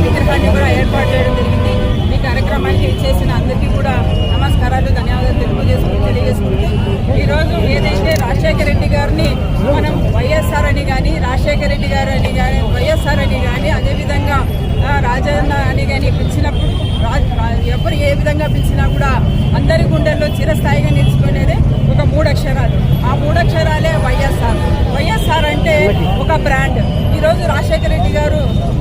విగ్రహాన్ని కూడా ఏర్పాటు చేయడం జరిగింది. ఈ కార్యక్రమానికి చేసిన అందరికీ కూడా నమస్కారాలు, ధన్యవాదాలు తెలియజేసుకుంటూ ఈరోజు ఏదైతే రాజశేఖర రెడ్డి గారిని మనం వైఎస్ఆర్ అని కానీ, రాజశేఖర రెడ్డి గారు అని కానీ, వైఎస్ఆర్ అని కానీ, అదేవిధంగా రాజన్న అని కానీ పిలిచినప్పుడు ఎవరు ఏ విధంగా పిలిచినా కూడా అందరి గుండెల్లో చిరస్థాయిగా నిలుచుకునేది ఒక 3 అక్షరాలు. ఆ 3 అక్షరాలే వైఎస్ఆర్. వైఎస్ఆర్ అంటే ఒక బ్రాండ్. ఈరోజు రాజశేఖర రెడ్డి గారు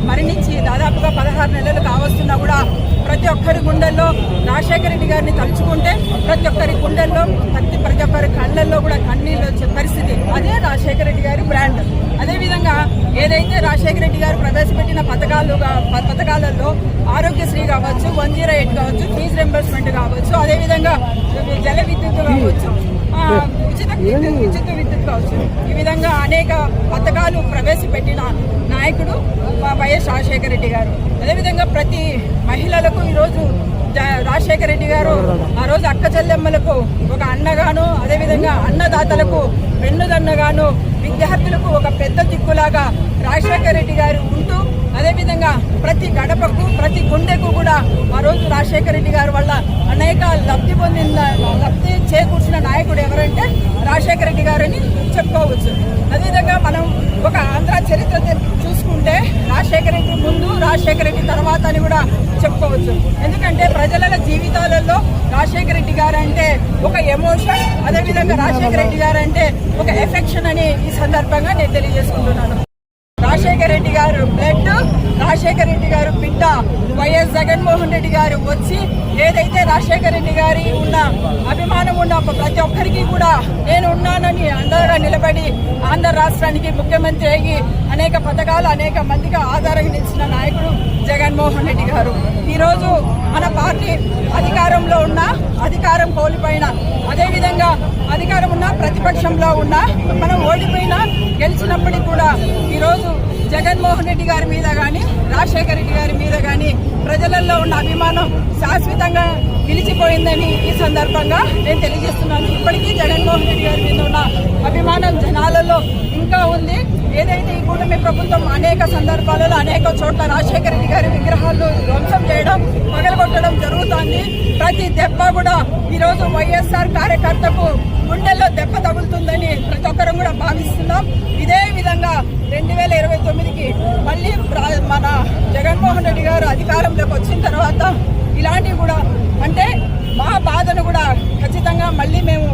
మరణించి దాదాపుగా 16 నెలలు కావస్తున్నా కూడా ప్రతి ఒక్కరి గుండెల్లో రాజశేఖర రెడ్డి గారిని తలుచుకుంటే ప్రతి ఒక్కరి గుండెల్లో ప్రతి ఒక్కరి కళ్ళల్లో కూడా కన్నీళ్ళు వచ్చే పరిస్థితి. అదే రాజశేఖర రెడ్డి గారి బ్రాండ్. అదేవిధంగా ఏదైతే రాజశేఖర రెడ్డి గారు ప్రవేశపెట్టిన పథకాలలో ఆరోగ్యశ్రీ కావచ్చు, 108 కావచ్చు, ఫీజు రింబర్స్మెంట్ కావచ్చు, అదేవిధంగా జల విద్యుత్ కావచ్చు, ఉచిత విద్యుత్ కావచ్చు, ఈ విధంగా అనేక పథకాలు ప్రవేశపెట్టిన నాయకుడు వైఎస్ రాజశేఖర రెడ్డి గారు. అదేవిధంగా ప్రతి మహిళలకు ఈరోజు రాజశేఖర రెడ్డి గారు ఆ రోజు అక్క చెల్లెమ్మలకు ఒక అన్నగాను, అదేవిధంగా అన్నదాతలకు వెన్నుదన్నగాను, విద్యార్థులకు ఒక పెద్ద దిక్కులాగా రాజశేఖర రెడ్డి గారు ఉంటూ, అదేవిధంగా ప్రతి గడపకు ప్రతి గుండెకు కూడా ఆ రోజు రాజశేఖర రెడ్డి గారి వల్ల అనేక లబ్ధి చేకూర్చిన నాయకుడు ఎవరంటే రాజశేఖర రెడ్డి గారని చెప్పుకోవచ్చు. అదేవిధంగా మనం ఒక ఆంధ్ర చరిత్ర చూసుకుంటే రాజశేఖర రెడ్డి ముందు, రాజశేఖర రెడ్డి తర్వాత అని కూడా చెప్పుకోవచ్చు. ఎందుకంటే ప్రజల జీవితాలలో రాజశేఖర రెడ్డి గారు అంటే ఒక ఎమోషన్, అదేవిధంగా రాజశేఖర రెడ్డి గారు అంటే ఒక ఎఫెక్షన్ అని ఈ సందర్భంగా నేను తెలియజేసుకుంటున్నాను. రాజశేఖర రెడ్డి గారు బ్లడ్, రాజశేఖర రెడ్డి గారు బిడ్డ వైఎస్ జగన్మోహన్ రెడ్డి గారు వచ్చి ఏదైతే రాజశేఖర రెడ్డి గారి ఉన్న అభిమానం ఉన్న ప్రతి ఒక్కరికి కూడా నేను ఉన్నానని అండగా నిలబడి ఆంధ్ర రాష్ట్రానికి ముఖ్యమంత్రి అయ్యి అనేక పథకాలు అనేక మందికి ఆధారంగా నిలిచిన నాయకుడు జగన్మోహన్ రెడ్డి గారు. ఈరోజు మన పార్టీ అధికారంలో ఉన్న, అధికారం కోల్పోయినా, అదేవిధంగా అధికారం ఉన్న ప్రతిపక్షంలో ఉన్నా, మనం ఓడిపోయినా గెలిచినప్పటికీ కూడా ఈరోజు జగన్మోహన్ రెడ్డి గారి మీద కానీ, రాజశేఖర రెడ్డి గారి మీద కానీ ప్రజలలో ఉన్న అభిమానం శాశ్వతంగా నిలిచిపోయిందని ఈ సందర్భంగా నేను తెలియజేస్తున్నాను. ఇప్పటికీ జగన్మోహన్ రెడ్డి గారి మీద ఉన్న అభిమానం జనాలలో ఇంకా ఉంది. ఏదైతే ఈ కూటమి ప్రభుత్వం అనేక సందర్భాలలో అనేక చోట్ల రాజశేఖర రెడ్డి గారి విగ్రహాలు ధ్వంసం చేయడం, పగలగొట్టడం జరుగుతోంది. ప్రతి దెబ్బ కూడా ఈరోజు వైఎస్ఆర్ కార్యకర్తకు గుండెల్లో దెబ్బ తగులుతుందని ప్రతి ఒక్కరూ కూడా భావిస్తున్నాం. ఇదే విధంగా 2029కి మళ్ళీ మన జగన్మోహన్ రెడ్డి గారు అధికారంలోకి వచ్చిన తర్వాత ఇలాంటివి కూడా అంటే మా బాధను కూడా ఖచ్చితంగా మళ్ళీ మేము